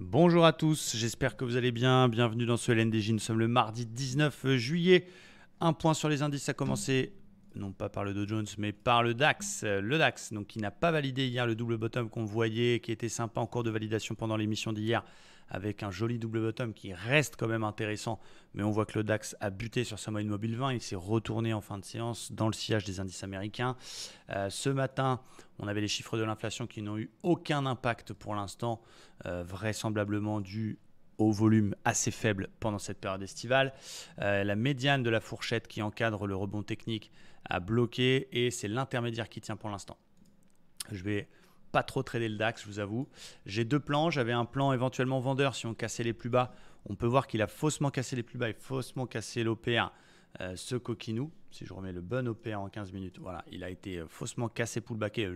Bonjour à tous, j'espère que vous allez bien. Bienvenue dans ce LNDJ. Nous sommes le mardi 19 juillet. Un point sur les indices a commencé, non pas par le Dow Jones, mais par le DAX. Le DAX, donc, qui n'a pas validé hier le double bottom qu'on voyait, qui était sympa en cours de validation pendant l'émission d'hier, avec un joli double bottom qui reste quand même intéressant. Mais on voit que le DAX a buté sur sa moyenne mobile 20. Il s'est retourné en fin de séance dans le sillage des indices américains. Ce matin, on avait les chiffres de l'inflation qui n'ont eu aucun impact pour l'instant, vraisemblablement dû au volume assez faible pendant cette période estivale. La médiane de la fourchette qui encadre le rebond technique a bloqué et c'est l'intermédiaire qui tient pour l'instant. Je vais pas trop trader le DAX, je vous avoue. J'ai deux plans. J'avais un plan éventuellement vendeur si on cassait les plus bas. On peut voir qu'il a faussement cassé les plus bas et faussement cassé l'OPR. Ce coquinou, si je remets le bon OPR en 15 minutes, voilà, il a été faussement cassé pullbacké.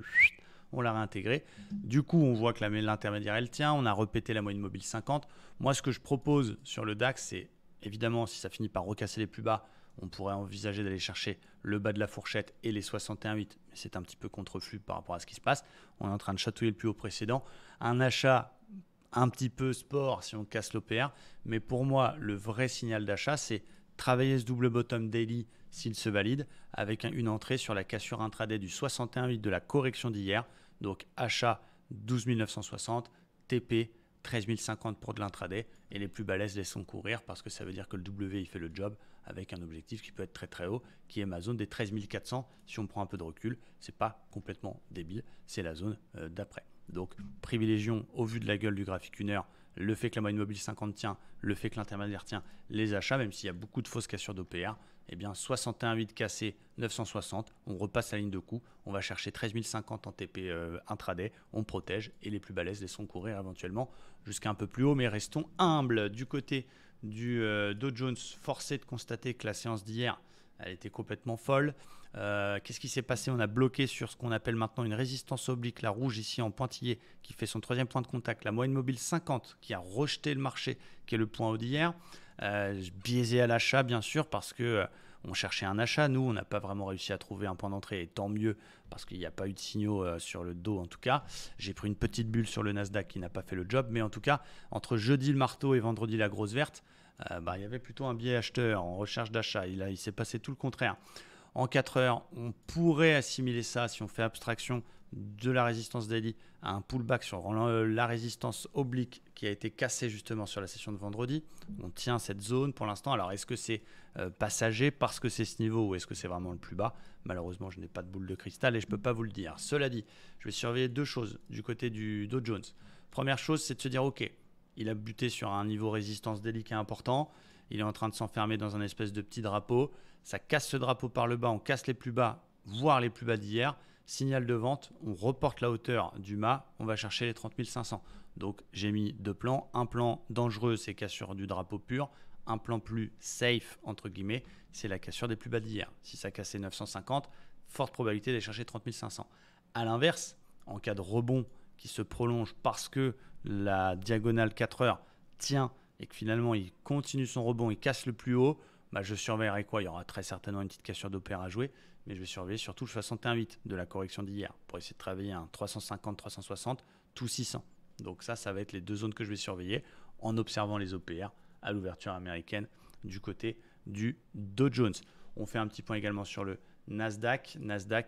On l'a réintégré. Du coup, on voit que l'intermédiaire, elle tient. On a répété la moyenne mobile 50. Moi, ce que je propose sur le DAX, c'est évidemment, si ça finit par recasser les plus bas, on pourrait envisager d'aller chercher le bas de la fourchette et les 61,8. Mais c'est un petit peu contreflux par rapport à ce qui se passe. On est en train de chatouiller le plus haut précédent. Un achat un petit peu sport si on casse l'OPR. Mais pour moi, le vrai signal d'achat, c'est travailler ce double bottom daily s'il se valide avec une entrée sur la cassure intraday du 61,8 de la correction d'hier. Donc achat 12 960, TP 13 050 pour de l'intraday et les plus balèzes laissons courir parce que ça veut dire que le W il fait le job avec un objectif qui peut être très très haut qui est ma zone des 13 400. Si on prend un peu de recul, c'est pas complètement débile, c'est la zone d'après. Donc privilégions au vu de la gueule du graphique 1 heure le fait que la moyenne mobile 50 tient, le fait que l'intermédiaire tient, les achats, même s'il y a beaucoup de fausses cassures d'OPR, eh bien 61,8 cassé, 960, on repasse la ligne de coup, on va chercher 13 050 en TP intraday, on protège et les plus balèzes laissons courir éventuellement jusqu'à un peu plus haut, mais restons humbles. Du côté du Dow Jones, forcé de constater que la séance d'hier, elle était complètement folle. Qu'est-ce qui s'est passé? On a bloqué sur ce qu'on appelle maintenant une résistance oblique, la rouge ici en pointillé, qui fait son troisième point de contact. La moyenne mobile 50 qui a rejeté le marché, qui est le point haut d'hier. Biaisé à l'achat, bien sûr, parce que on cherchait un achat. Nous, on n'a pas vraiment réussi à trouver un point d'entrée, et tant mieux, parce qu'il n'y a pas eu de signaux sur le dos en tout cas. J'ai pris une petite bulle sur le Nasdaq qui n'a pas fait le job, mais en tout cas, entre jeudi le marteau et vendredi la grosse verte, il y avait plutôt un biais acheteur en recherche d'achat. Il s'est passé tout le contraire. En 4 heures, on pourrait assimiler ça, si on fait abstraction de la résistance daily, à un pullback sur la résistance oblique qui a été cassée justement sur la session de vendredi. On tient cette zone pour l'instant. Alors, est-ce que c'est passager parce que c'est ce niveau ou est-ce que c'est vraiment le plus bas? Malheureusement, je n'ai pas de boule de cristal et je ne peux pas vous le dire. Cela dit, je vais surveiller deux choses du côté du Dow Jones. Première chose, c'est de se dire, OK, il a buté sur un niveau résistance délicat important. Il est en train de s'enfermer dans un espèce de petit drapeau. Ça casse ce drapeau par le bas, on casse les plus bas, voire les plus bas d'hier. Signal de vente, on reporte la hauteur du mât, on va chercher les 30 500. Donc j'ai mis deux plans. Un plan dangereux, c'est cassure du drapeau pur. Un plan plus safe, entre guillemets, c'est la cassure des plus bas d'hier. Si ça cassait 950, forte probabilité d'aller chercher 30 500. A l'inverse, en cas de rebond qui se prolonge parce que la diagonale 4 heures tient et que finalement il continue son rebond, il casse le plus haut, je surveillerai quoi? Il y aura très certainement une petite cassure d'OPR à jouer, mais je vais surveiller surtout le 61,8 de la correction d'hier pour essayer de travailler un 350, 360, tout 600. Donc ça va être les deux zones que je vais surveiller en observant les OPR à l'ouverture américaine du côté du Dow Jones. On fait un petit point également sur le Nasdaq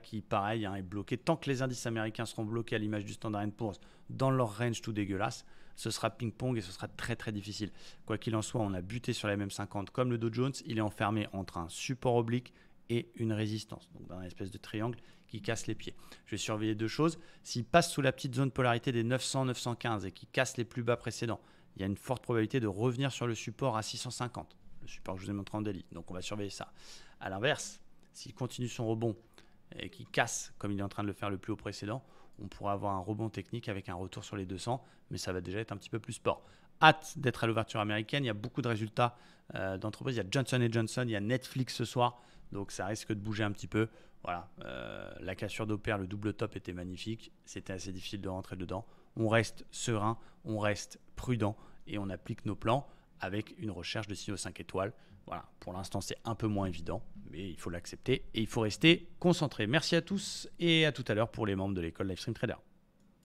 qui pareil est bloqué. Tant que les indices américains seront bloqués à l'image du Standard & Poor's dans leur range tout dégueulasse, ce sera ping-pong et ce sera très très difficile. Quoi qu'il en soit, on a buté sur la MM50 comme le Dow Jones. Il est enfermé entre un support oblique et une résistance, donc dans une espèce de triangle qui casse les pieds. Je vais surveiller deux choses. S'il passe sous la petite zone de polarité des 900-915 et qu'il casse les plus bas précédents, il y a une forte probabilité de revenir sur le support à 650, le support que je vous ai montré en daily. Donc on va surveiller ça. À l'inverse, s'il continue son rebond et qu'il casse comme il est en train de le faire le plus haut précédent, on pourra avoir un rebond technique avec un retour sur les 200, mais ça va déjà être un petit peu plus sport. Hâte d'être à l'ouverture américaine, il y a beaucoup de résultats d'entreprises, il y a Johnson & Johnson, il y a Netflix ce soir, donc ça risque de bouger un petit peu. Voilà, la cassure d'OPR, le double top était magnifique, c'était assez difficile de rentrer dedans. On reste serein, on reste prudent et on applique nos plans avec une recherche de signaux 5 étoiles. Voilà, pour l'instant, c'est un peu moins évident, mais il faut l'accepter et il faut rester concentré. Merci à tous et à tout à l'heure pour les membres de l'école Livestream Trader.